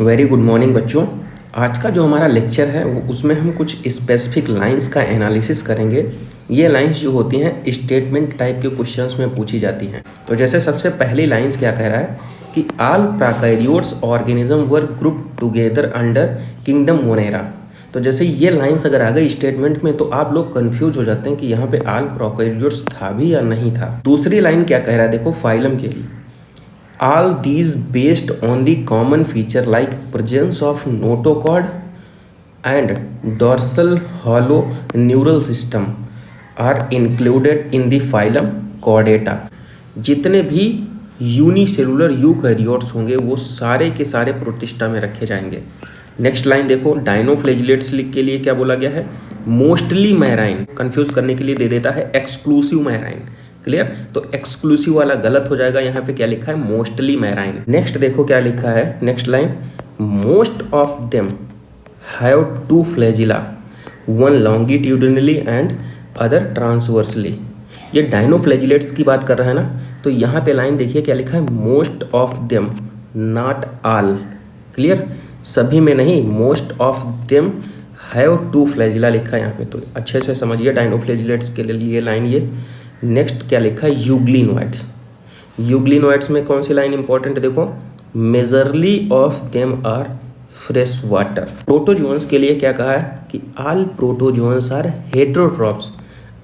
Very good morning बच्चों। आज का जो हमारा लेक्चर है वो उसमें हम कुछ स्पेसिफिक लाइंस का एनालिसिस करेंगे। ये लाइंस जो होती हैं स्टेटमेंट टाइप के क्वेश्चंस में पूछी जाती हैं। तो जैसे सबसे पहली लाइंस क्या कह रहा है कि all prokaryotes organism were group together under kingdom monera. तो जैसे ये लाइंस अगर आ गई स्टेटमेंट में तो आप लोग कंफ्यूज हो जाते हैं कि यहाँ पे ऑल प्रोकैरियोट्स था भी या नहीं था। दूसरी लाइन क्या कह रहा है, देखो फाइलम के लिए all these based on the common feature like presence of notochord and dorsal hollow neural system are included in the phylum Chordata। जितने भी यूनिसेलुलर यूकैरियोट्स होंगे वो सारे के सारे प्रोटिस्टा में रखे जाएंगे। नेक्स्ट लाइन देखो, डायनोफ्लैजिलेट्स के लिए क्या बोला गया है, मोस्टली मैराइन। कंफ्यूज करने के लिए दे देता है एक्सक्लूसिव मैराइन। क्लियर, तो एक्सक्लूसिव वाला गलत हो जाएगा, यहाँ पे क्या लिखा है मोस्टली मैराइन। नेक्स्ट देखो क्या लिखा है, next line, most of them have two flagella, one longitudinally and other transversely. ये डायनोफ्लैजिलेट्स की बात कर रहा है ना, तो यहाँ पे लाइन देखिए क्या लिखा है, most of them not all. Clear, सभी में नहीं, most of them have two flagella लिखा है यहाँ पे, तो अच्छे से समझिए डायनोफ्लैजिलेट्स के लिए लाइन ये। नेक्स्ट क्या लिखा है, यूग्लिनोइड्स। यूग्लिनोइड्स में कौन सी लाइन इंपॉर्टेंट है, देखो, majorly of them are fresh water. Protozoans के लिए क्या कहा है कि all protozoans are heterotrophs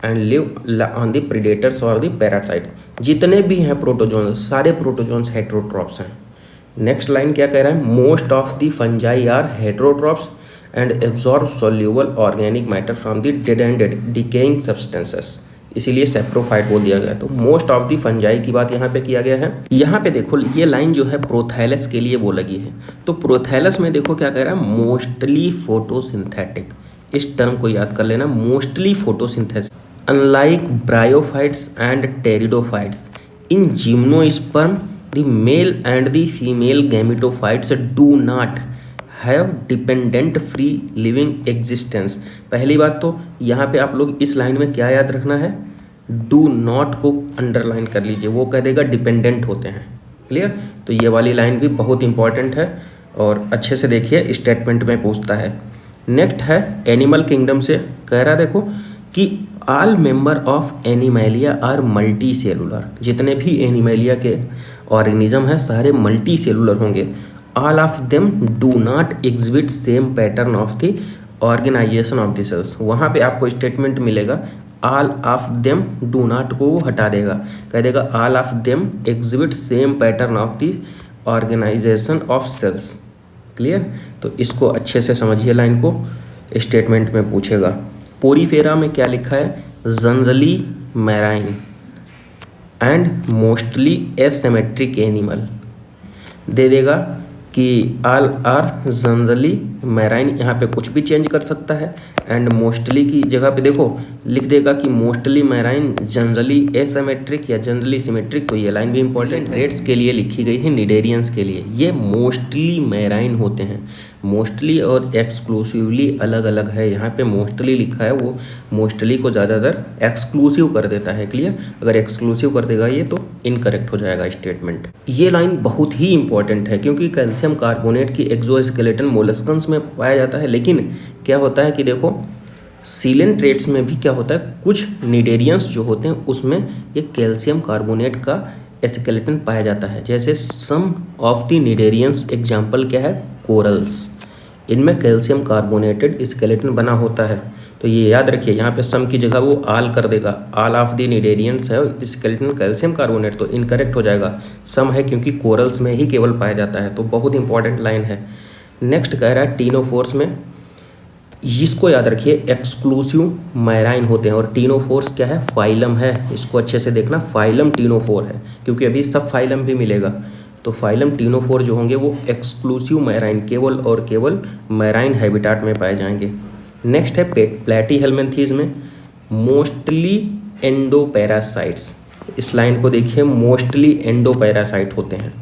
and live on the predators और द पैरासाइट। जितने भी हैं प्रोटोजोन्स, सारे प्रोटोजोन्स हेट्रोट्रॉप्स हैं। नेक्स्ट लाइन क्या कह रहा है, most of the fungi are heterotrophs and absorb soluble organic matter from the dead and decaying substances, इसीलिए सेप्रोफाइट बोल दिया गया। तो मोस्ट ऑफ दी फंजाई की बात यहाँ पे किया गया है। यहाँ पे देखो ये लाइन जो है प्रोथैलस के लिए वो लगी है, तो प्रोथैलस में देखो क्या कह रहा है, मोस्टली फोटोसिंथेटिक। इस टर्म को याद कर लेना, mostly photosynthesis. Unlike bryophytes and pteridophytes in gymnosperm the male and the female gametophytes do not have dependent free living existence. पहली बात तो यहाँ पे आप लोग इस लाइन में क्या याद रखना है, डू नॉट को अंडरलाइन कर लीजिए, वो कह देगा डिपेंडेंट होते हैं। क्लियर, तो ये वाली लाइन भी बहुत इंपॉर्टेंट है और अच्छे से देखिए स्टेटमेंट में पूछता है। नेक्स्ट है एनिमल किंगडम से, कह रहा देखो कि all member of animalia are multicellular. जितने भी एनिमैलिया के ऑर्गेनिज्म हैं सारे मल्टी सेलुलर होंगे। All of them do not exhibit same pattern of the organisation of the cells. वहाँ पे आपको स्टेटमेंट मिलेगा, all of them do not को वो हटा देगा, कह देगा all of them exhibit same pattern of the organisation of cells. Clear, तो इसको अच्छे से समझिए, लाइन को स्टेटमेंट में पूछेगा। पोरीफेरा में क्या लिखा है, generally marine and mostly asymmetric animal, दे देगा कि ऑल आर जनरली मैराइन, यहाँ पे कुछ भी चेंज कर सकता है। एंड मोस्टली की जगह पे देखो लिख देगा कि मोस्टली मैराइन जनरली एसिमेट्रिक या जनरली सिमेट्रिक। तो ये लाइन भी इंपॉर्टेंट रेट्स के लिए लिखी गई है, निडेरियंस के लिए। ये मोस्टली मैराइन होते हैं, मोस्टली और एक्सक्लूसिवली अलग अलग है। यहाँ पे मोस्टली लिखा है, वो मोस्टली को ज़्यादातर एक्सक्लूसिव कर देता है। क्लियर, अगर एक्सक्लूसिव कर देगा ये तो इनकरेक्ट हो जाएगा स्टेटमेंट। ये लाइन बहुत ही इंपॉर्टेंट है क्योंकि कैल्शियम कार्बोनेट की एक्सोस्केलेटन मोलस्कन्स में पाया जाता है, लेकिन क्या होता है कि देखो सीलेंट्रेट्स में भी क्या होता है, कुछ निडेरियंस जो होते हैं उसमें ये कैल्शियम कार्बोनेट का स्केलेटन पाया जाता है। जैसे सम ऑफ द निडेरियंस एग्जाम्पल क्या है, कोरल्स, इनमें कैल्शियम कार्बोनेटेड स्केलेटन बना होता है। तो ये याद रखिए, यहाँ पे सम की जगह वो आल कर देगा, ऑल ऑफ द निडेरियंस है स्केलेटन कैल्शियम कार्बोनेट, तो इनकरेक्ट हो जाएगा। सम है क्योंकि कोरल्स में ही केवल पाया जाता है, तो बहुत इंपॉर्टेंट लाइन है। नेक्स्ट कह रहा है टीनोफोर्स में, इसको याद रखिए एक्सक्लूसिव मैराइन होते हैं और टीनोफोर्स क्या है, फाइलम है। इसको अच्छे से देखना, फाइलम टीनोफोर है क्योंकि अभी सब फाइलम भी मिलेगा। तो फाइलम टीनोफोर जो होंगे वो एक्सक्लूसिव मैराइन, केवल और केवल मैराइन हैबिटाट में पाए जाएंगे। नेक्स्ट है प्लैटीहेल्मिन्थीज में मोस्टली एंडोपैरासाइट्स। इस लाइन को देखिए, मोस्टली एंडोपैरासाइट होते हैं।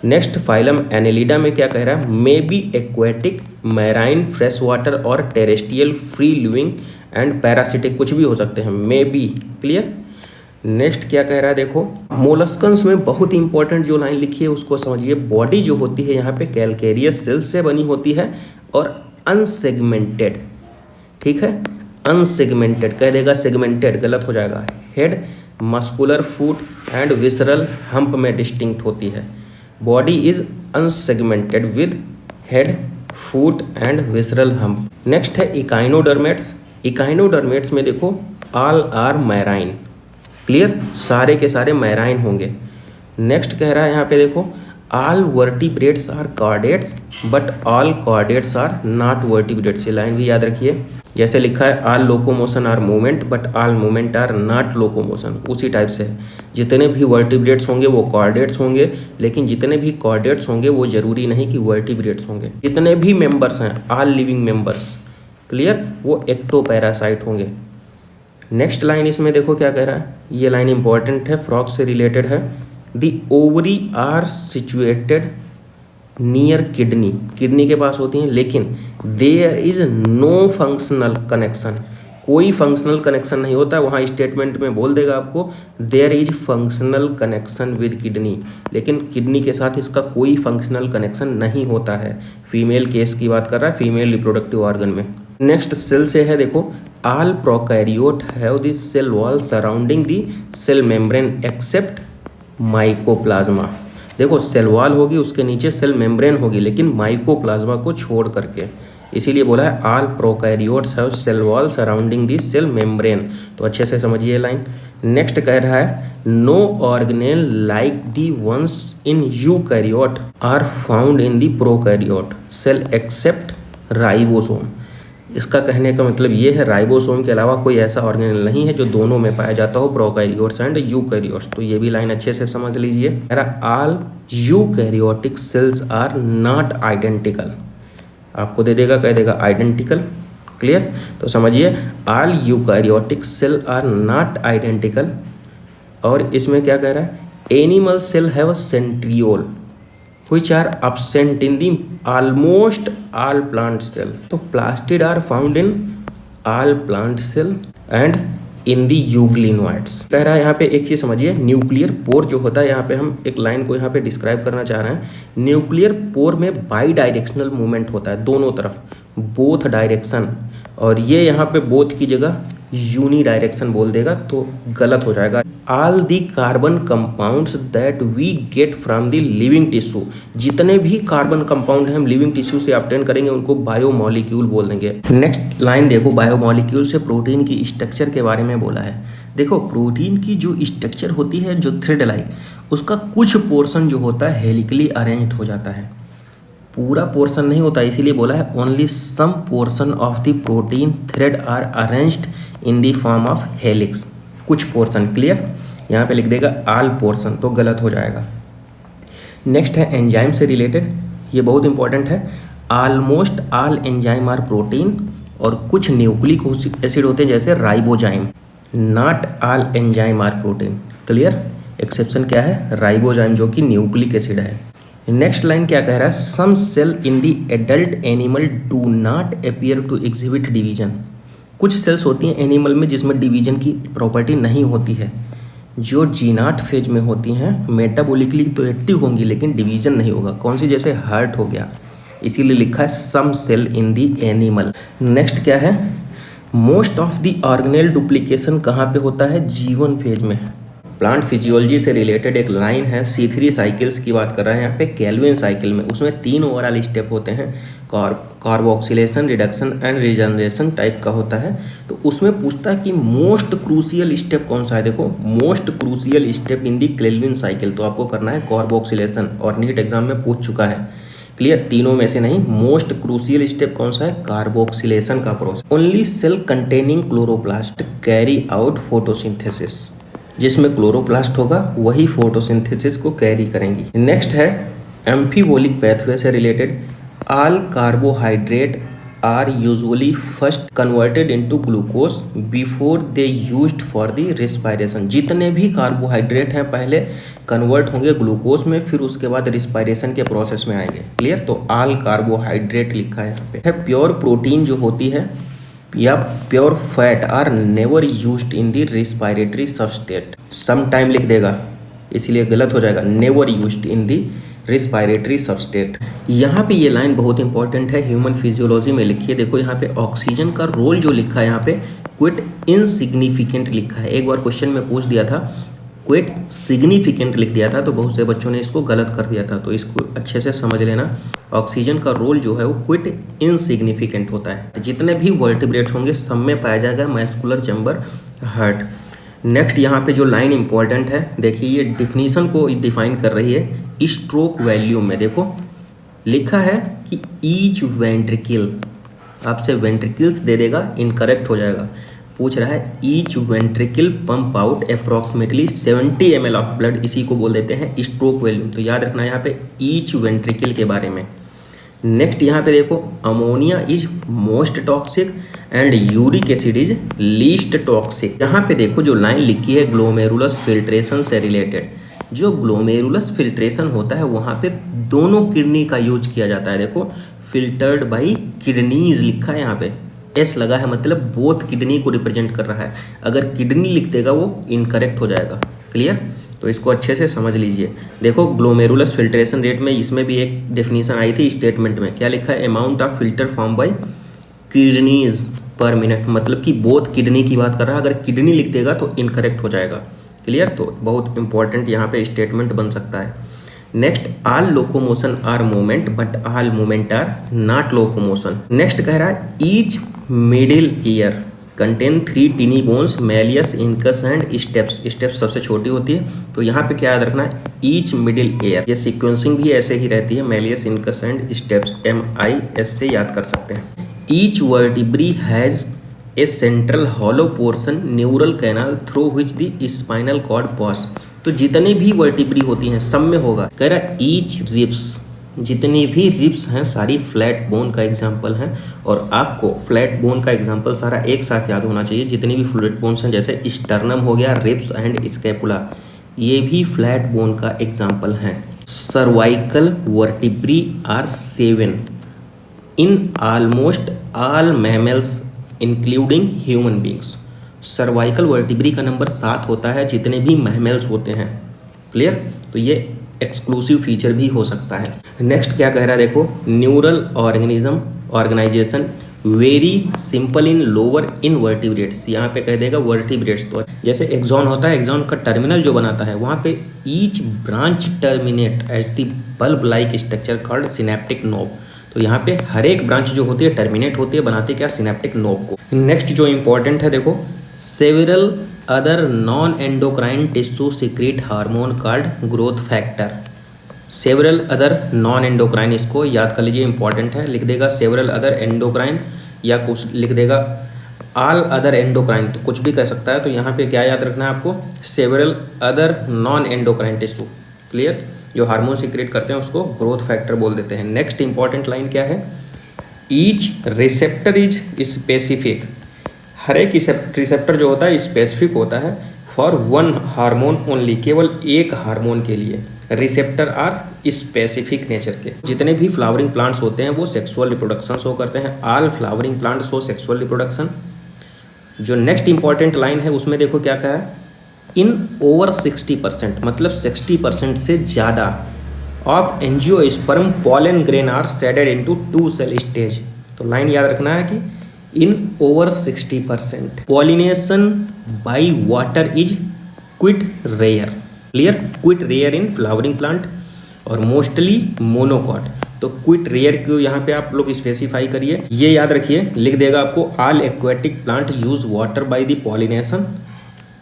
नेक्स्ट फाइलम एनेलिडा में क्या कह रहा है, maybe aquatic, marine, fresh water और terrestrial, free living and parasitic, कुछ भी हो सकते हैं, मे बी। क्लियर, नेक्स्ट क्या कह रहा है देखो, मोलस्कन्स में बहुत इंपॉर्टेंट जो लाइन लिखी है उसको समझिए। बॉडी जो होती है यहाँ पे कैलकेरियस सेल्स से बनी होती है और अनसेगमेंटेड, ठीक है, अनसेगमेंटेड कह देगा सेगमेंटेड गलत हो जाएगा। Head, muscular, foot and visceral hump में डिस्टिंक्ट होती है। Body is unsegmented with head, foot and visceral hump. Next है इकाइनोडर्मेट्स। इकाइनोडर्मेट्स में देखो ऑल आर मैराइन, क्लियर, सारे के सारे मैराइन होंगे। नेक्स्ट कह रहा है यहाँ पे देखो all vertebrates are chordates but all chordates are not vertebrates. ये लाइन भी याद रखिए। जैसे लिखा है all locomotion are movement but all movement are not locomotion, उसी टाइप से है। जितने भी वर्टिब्रेट्स होंगे वो कॉर्डेट्स होंगे, लेकिन जितने भी कॉर्डेट्स होंगे वो जरूरी नहीं कि वर्टिब्रेट्स होंगे। जितने भी मेंबर्स हैं ऑल लिविंग मेंबर्स, क्लियर, वो एक्टोपैरासाइट होंगे। नेक्स्ट लाइन इसमें देखो क्या कह रहा है, ये लाइन इंपॉर्टेंट है, फ्रॉग से रिलेटेड है। The ovary are situated near kidney, kidney के पास होती हैं, लेकिन there is no functional connection, कोई फंक्शनल कनेक्शन नहीं होता है। वहाँ स्टेटमेंट में बोल देगा आपको there is functional connection with kidney, लेकिन किडनी के साथ इसका कोई फंक्शनल कनेक्शन नहीं होता है। फीमेल केस की बात कर रहा है, फीमेल रिप्रोडक्टिव ऑर्गन में। नेक्स्ट सेल से है देखो all prokaryote have the cell wall surrounding the cell membrane except mycoplasma. देखो सेल वॉल होगी, उसके नीचे सेल मेम्ब्रेन होगी, लेकिन माइकोप्लाज्मा को छोड़ करके, इसीलिए बोला है all prokaryotes have cell wall surrounding the cell membrane. तो अच्छे से समझिए लाइन। नेक्स्ट कह रहा है no organelle like the ones in eukaryote are found in the prokaryote cell except ribosome. इसका कहने का मतलब ये है राइबोसोम के अलावा कोई ऐसा ऑर्गेनेल नहीं है जो दोनों में पाया जाता हो, प्रोकैरियोट्स एंड यूकैरियोट्स। तो ये भी लाइन अच्छे से समझ लीजिए। All eukaryotic cells are not identical, आपको दे देगा, कह देगा आइडेंटिकल, क्लियर। तो समझिए all eukaryotic cell are not identical. और इसमें क्या कह रहा है, animal cell have a centriole which are absent in the almost all plant cell। तो plastid are found in all plant cell and in the euglenoids। कह रहा है यहाँ पे एक चीज़ समझिए, न्यूक्लियर पोर जो होता है, यहाँ पे हम एक लाइन को यहाँ पे डिस्क्राइब करना चाह रहे हैं। न्यूक्लियर पोर में बाई डायरेक्शनल मूवमेंट होता है, दोनों तरफ, बोथ डायरेक्शन, और ये यहाँ पे बोथ की जगह यूनी डायरेक्शन बोल देगा तो गलत हो जाएगा। All the carbon compounds that we get from the living tissue, जितने भी कार्बन कंपाउंड हैं हम लिविंग टिश्यू से ऑब्टेन करेंगे उनको बायोमॉलिक्यूल बोल देंगे। नेक्स्ट लाइन देखो, बायोमॉलिक्यूल से प्रोटीन की स्ट्रक्चर के बारे में बोला है। देखो प्रोटीन की जो स्ट्रक्चर होती है, जो थ्रेड लाइक, उसका कुछ पोर्शन जो होता है हेलिकली अरेंज्ड हो जाता है, पूरा पोर्शन नहीं होता, इसीलिए बोला है only some portion of the protein thread are arranged in the form of helix, कुछ पोर्शन, क्लियर। यहाँ पे लिख देगा ऑल पोर्शन तो गलत हो जाएगा। नेक्स्ट है एंजाइम से रिलेटेड, ये बहुत इंपॉर्टेंट है। Almost all enzyme are protein, और कुछ न्यूक्लिक एसिड होते हैं जैसे ribozyme. Not all enzyme are protein, clear. Exception क्या है, राइबोजाइम जो कि न्यूक्लिक एसिड है। नेक्स्ट लाइन क्या कह रहा है, some cell in the adult animal do not appear to exhibit division. कुछ सेल्स होती हैं एनिमल में जिसमें डिवीजन की प्रॉपर्टी नहीं होती है, जो जीनाट फेज में होती हैं, मेटाबॉलिकली तो एक्टिव होंगी लेकिन डिवीजन नहीं होगा। कौन सी, जैसे हार्ट हो गया, इसीलिए लिखा है some cell in the animal. Next क्या है, most of the organelle duplication कहाँ पे होता है, जी1 फेज में। प्लांट फिजियोलॉजी से रिलेटेड एक लाइन है, C3 साइकिल्स की बात कर रहे हैं यहाँ पे, कैल्विन साइकिल में। उसमें 3 ओवरऑल स्टेप होते हैं, carboxylation, reduction and regeneration type का होता है। तो उसमें पूछता है कि मोस्ट क्रूशियल स्टेप कौन सा है। देखो most crucial step in the Calvin cycle, तो आपको करना है कार्बोक्सिलेशन, और नीट एग्जाम में पूछ चुका है, क्लियर। तीनों में से नहीं, मोस्ट क्रूशियल स्टेप कौन सा है, कार्बोक्सिलेशन का process. Only cell containing chloroplast carry out photosynthesis, जिसमें क्लोरोप्लास्ट होगा वही फोटोसिंथेसिस को कैरी करेंगी। नेक्स्ट है एम्फीबोलिक पैथवे से related, all carbohydrate are usually first converted into glucose before they used for the respiration. जितने भी कार्बोहाइड्रेट हैं पहले कन्वर्ट होंगे ग्लूकोज में, फिर उसके बाद रेस्पिरेशन के प्रोसेस में आएंगे, क्लियर। तो ऑल कार्बोहाइड्रेट लिखा है यहाँ पे। प्योर प्रोटीन जो होती है, या pure fat are never used in the respiratory substrate. Some time लिख देगा इसलिए गलत हो जाएगा, never used in the respiratory substrate. यहाँ पे ये लाइन बहुत इंपॉर्टेंट है, ह्यूमन फिजियोलॉजी में लिखी है। देखो यहाँ पे ऑक्सीजन का रोल जो लिखा है यहाँ पे क्विट इनसिग्निफिकेंट लिखा है। एक बार क्वेश्चन में पूछ दिया था, क्विट सिग्निफिकेंट लिख दिया था, तो बहुत से बच्चों ने इसको गलत कर दिया था, तो इसको अच्छे से समझ लेना। ऑक्सीजन का रोल जो है वो क्विट इनसिग्निफिकेंट होता है। जितने भी वर्टिब्रेट्स होंगे सब में पाया जाएगा मस्कुलर चैम्बर हार्ट। नेक्स्ट यहाँ पे जो लाइन इंपॉर्टेंट है, देखिए ये डिफिनीशन को डिफाइन कर रही है स्ट्रोक वॉल्यूम में। देखो लिखा है कि ईच वेंट्रिकल, आपसे वेंट्रिकल्स दे देगा, इनकरेक्ट हो जाएगा। पूछ रहा है each ventricle pump out approximately 70 ml of blood, इसी को बोल देते हैं स्ट्रोक वॉल्यूम। तो याद रखना यहाँ पे ईच वेंट्रिकल के बारे में। नेक्स्ट यहाँ पे देखो ammonia is most toxic and uric acid is least toxic. यहाँ पे देखो जो लाइन लिखी है ग्लोमेरुलस फिल्ट्रेशन से रिलेटेड, जो ग्लोमेरुलस फिल्ट्रेशन होता है वहाँ पे दोनों किडनी का यूज किया जाता है। देखो फिल्टर्ड बाई किडनीज लिखा है, यहाँ पे एस लगा है, मतलब बोथ किडनी को रिप्रेजेंट कर रहा है। अगर किडनी लिख देगा वो इनकरेक्ट हो जाएगा। क्लियर, तो इसको अच्छे से समझ लीजिए। देखो ग्लोमेरुलस फिल्ट्रेशन रेट में इसमें भी एक डेफिनेशन आई थी स्टेटमेंट में, क्या लिखा है, amount of filter form by kidneys पर मिनट, मतलब कि बोथ किडनी की बात कर रहा है। अगर किडनी लिख देगा तो इनकरेक्ट हो जाएगा। क्लियर, तो बहुत इंपॉर्टेंट यहाँ पे स्टेटमेंट बन सकता है। Next all locomotion are movement but all movement are not locomotion. Next कह रहा है each middle ear contain 3 tiny bones malleus incus and stapes. Stapes सबसे छोटी होती है, तो यहाँ पे क्या याद रखना है, ईच मिडिल ईयर। ये सीक्वेंसिंग भी ऐसे ही रहती है, malleus incus and stapes, MIS से याद कर सकते हैं। Each vertebrae has a central hollow portion neural canal through which the spinal cord pass. तो जितने भी वर्टिब्री होती हैं सब में होगा। कह रहा है ईच रिब्स, जितनी भी रिब्स हैं सारी फ्लैट बोन का एग्जाम्पल हैं, और आपको फ्लैट बोन का एग्जाम्पल सारा एक साथ याद होना चाहिए। जितनी भी फ्लैट बोन्स हैं जैसे स्टर्नम हो गया, रिब्स एंड स्कैपुला, ये भी फ्लैट बोन का एग्जाम्पल हैं। Cervical vertebrae are 7 in almost all mammals including human beings. Cervical vertebrae का नंबर 7 होता है जितने भी मैमल्स होते हैं। क्लियर, तो ये एक्सक्लूसिव फीचर भी हो सकता है। नेक्स्ट क्या कह रहा है, देखो neural organisation very simple in lower invertebrates. यहाँ पे कह देगा वर्टिब्रेट्स, तो जैसे एक्सॉन होता है, एक्सॉन का टर्मिनल जो बनाता है वहाँ पे each branch terminate as the bulb like structure called synaptic knob. तो यहाँ पे हर एक ब्रांच जो होती है टर्मिनेट होती है, बनाते क्या, सिनेप्टिक नोब को। नेक्स्ट जो इंपॉर्टेंट है देखो, several other non endocrine tissue secret hormone called growth factor. Several other non endocrine, इसको याद कर लीजिए, इंपॉर्टेंट है। लिख देगा सेवरल अदर एंडोक्राइन, या कुछ लिख देगा ऑल अदर एंडोक्राइन, तो कुछ भी कह सकता है। तो यहाँ पे क्या याद रखना है आपको, several other non endocrine tissue. Clear, जो हार्मोन सीक्रेट करते हैं उसको ग्रोथ फैक्टर बोल देते हैं। नेक्स्ट इंपॉर्टेंट लाइन क्या है, ईच रिसेप्टर इज स्पेसिफिक। हर एक रिसेप्टर जो होता है स्पेसिफिक होता है फॉर वन हार्मोन ओनली, केवल एक हार्मोन के लिए। रिसेप्टर आर स्पेसिफिक नेचर के। जितने भी फ्लावरिंग प्लांट्स होते हैं वो सेक्सुअल रिप्रोडक्शन शो करते हैं। All flowering plant show sexual reproduction. जो नेक्स्ट इंपॉर्टेंट लाइन है उसमें देखो क्या कहा है, इन ओवर 60%, मतलब 60% से ज़्यादा of angiosperm pollen grain are shedded into 2 cell stage. तो लाइन याद रखना है कि in over 60% pollination by water is quite rare. Clear, quite rare in flowering plant और मोस्टली मोनोकॉट। तो क्विट रेयर को यहाँ पे आप लोग स्पेसिफाई करिए, ये याद रखिए। लिख देगा आपको all aquatic plant use water by the pollination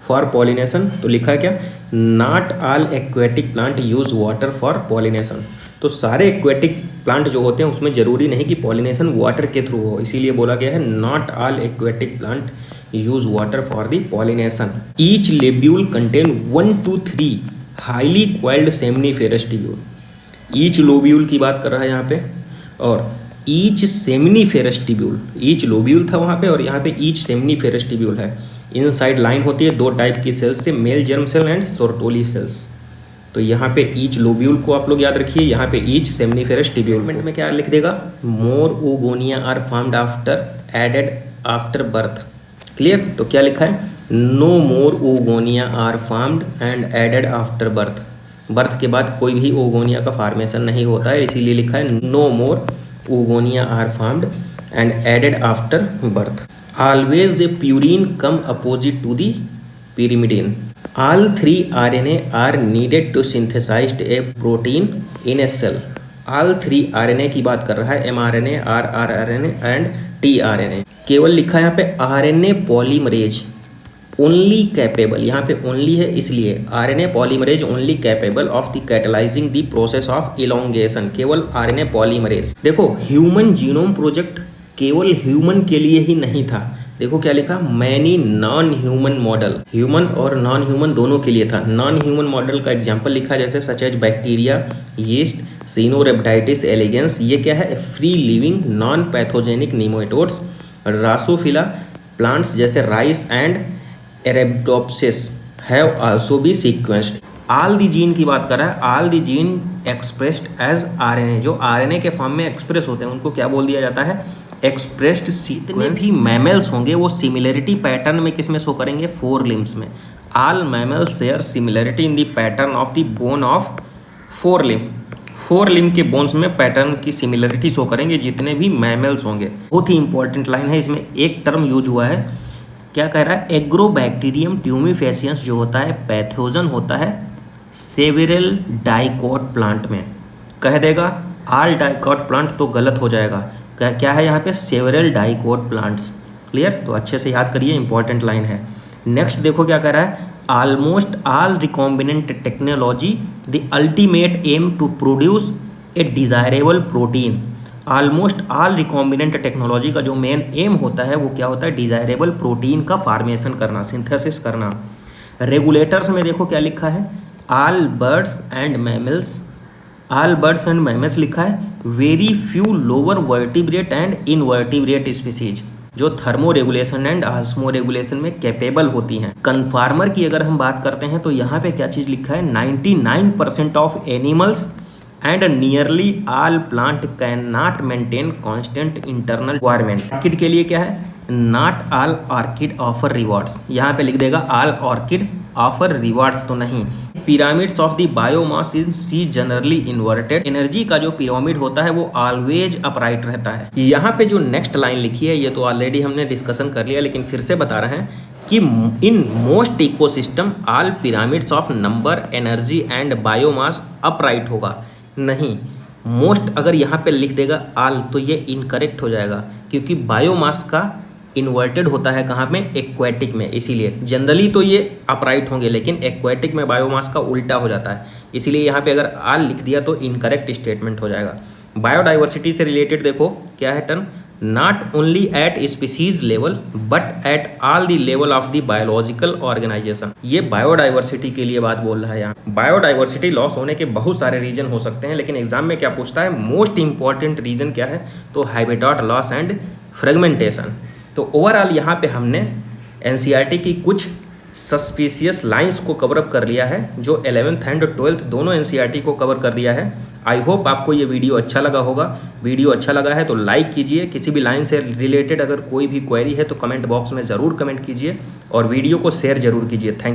for pollination. तो लिखा है क्या, not all aquatic plant use water for pollination. तो सारे एक्वेटिक प्लांट जो होते हैं उसमें जरूरी नहीं कि पॉलिनेशन वाटर के थ्रू हो, इसीलिए बोला गया है not all aquatic plant use water for the pollination. Each lobule contain 1 to 3 highly coiled seminiferous tubule. Each lobule की बात कर रहा है यहाँ पे, और each seminiferous tubule, each lobule था वहाँ पे और यहाँ पे ईच सेमिनिफेरस ट्यूब्यूल है। इनसाइड लाइन होती है 2 टाइप की सेल्स से, male germ cell and Sertoli cells. तो यहाँ पे ईच लोब्यूल को आप लोग याद रखिए, यहाँ पे ईच सेमिनिफेरस ट्यूब्यूल में क्या लिख देगा, more oogonia are formed after added after birth. Clear? तो क्या लिखा है? No more oogonia are formed and added after birth. Birth के बाद कोई भी ओगोनिया का फार्मेशन नहीं होता है, इसीलिए लिखा है no more oogonia are formed and added after birth. Always a purine come opposite to the pyrimidine. All three RNA are needed to synthesize a protein in a cell. All three RNA की बात कर रहा है, mRNA, rRNA and tRNA। केवल लिखा है यहाँ पे RNA पॉलीमरेज ओनली कैपेबल, यहाँ पे ओनली है इसलिए RNA polymerase only capable of the catalysing the process of elongation. केवल RNA पॉलीमरेज। देखो ह्यूमन जीनोम प्रोजेक्ट केवल ह्यूमन के लिए ही नहीं था। देखो क्या लिखा, many non human model, human और नॉन ह्यूमन दोनों के लिए था। नॉन ह्यूमन मॉडल का एग्जांपल लिखा जैसे such as bacteria, yeast, Caenorhabditis elegans. ये क्या है? Free living non pathogenic nematodes. Drosophila plants जैसे rice and एरेप्टोप्सिस have also be sequenced. All the gene की बात कर रहा है, all the gene expressed as RNA. जो आरएनए के फॉर्म में एक्सप्रेस होते हैं उनको क्या बोल दिया जाता है? Expressed sequence. ही मैमल्स होंगे वो सिमिलरिटी पैटर्न में किस में शो करेंगे? फोर लिम्स में। All mammals share similarity in the pattern of the bone of forelimb. Forelimb के बोन्स में पैटर्न की सिमिलरिटी शो करेंगे जितने भी मैमल्स होंगे। बहुत ही इंपॉर्टेंट लाइन है, इसमें एक टर्म यूज हुआ है। क्या कह रहा है? एग्रोबैक्टीरियम ट्यूमिफेसियंस जो होता है पैथोजन होता है सेवेरल डाइकोट प्लांट में। कह देगा ऑल डाइकोट प्लांट तो गलत हो जाएगा। क्या है यहाँ पे? Several dicot plants. क्लियर? तो अच्छे से याद करिए, इंपॉर्टेंट लाइन है। नेक्स्ट देखो क्या कह रहा है, almost all recombinant technology the ultimate aim to produce a desirable protein. Almost all recombinant technology का जो मेन एम होता है वो क्या होता है? डिजायरेबल प्रोटीन का फार्मेशन करना, सिंथेसिस करना। रेगुलेटर्स में देखो क्या लिखा है, all birds and mammals, all birds and mammals लिखा है। Very few lower vertebrate and invertebrate species जो thermoregulation and osmoregulation में कैपेबल होती हैं। कन्फार्मर की अगर हम बात करते हैं तो यहाँ पे क्या चीज़ लिखा है, 99% of animals and nearly all plant can not maintain constant internal requirement. Orchid के लिए क्या है, not all orchid offer rewards, यहाँ पे लिख देगा ऑल ऑर्किड ऑफर रिवॉर्ड्स तो नहीं। Pyramids of the biomass in sea generally inverted, energy का जो पिरामिड होता है वो ऑलवेज अपराइट रहता है। यहाँ पे जो नेक्स्ट लाइन लिखी है ये तो ऑलरेडी हमने डिस्कशन कर लिया, लेकिन फिर से बता रहे हैं कि in most ecosystem all pyramids of number, energy and biomass upright होगा। नहीं, मोस्ट अगर यहाँ पे लिख देगा ऑल तो ये इनकरेक्ट हो जाएगा, क्योंकि बायोमास का इन्वर्टेड होता है कहाँ में, एक्वेटिक में। इसीलिए जनरली तो ये अपराइट होंगे, लेकिन एक्वेटिक में बायोमास का उल्टा हो जाता है, इसीलिए यहाँ पे अगर ऑल लिख दिया तो इनकरेक्ट स्टेटमेंट हो जाएगा। बायोडाइवर्सिटी से रिलेटेड देखो क्या है term, not only at species level but at all the level of the biological organisation. ये बायोडाइवर्सिटी के लिए बात बोल रहा है यहाँ। बायोडाइवर्सिटी लॉस होने के बहुत सारे रीजन हो सकते हैं, लेकिन एग्जाम में क्या पूछता है, मोस्ट इंपॉर्टेंट रीजन क्या है, तो हैबिटेट लॉस एंड फ्रेगमेंटेशन। तो ओवरऑल यहाँ पे हमने एनसीईआरटी की कुछ सस्पिशियस लाइंस को कवर अप कर लिया है, जो 11th एंड 12th दोनों एनसीईआरटी को कवर कर दिया है। आई होप आपको ये वीडियो अच्छा लगा होगा। वीडियो अच्छा लगा है तो लाइक कीजिए, किसी भी लाइन से रिलेटेड अगर कोई भी क्वेरी है तो कमेंट बॉक्स में ज़रूर कमेंट कीजिए और वीडियो को शेयर जरूर कीजिए। थैंक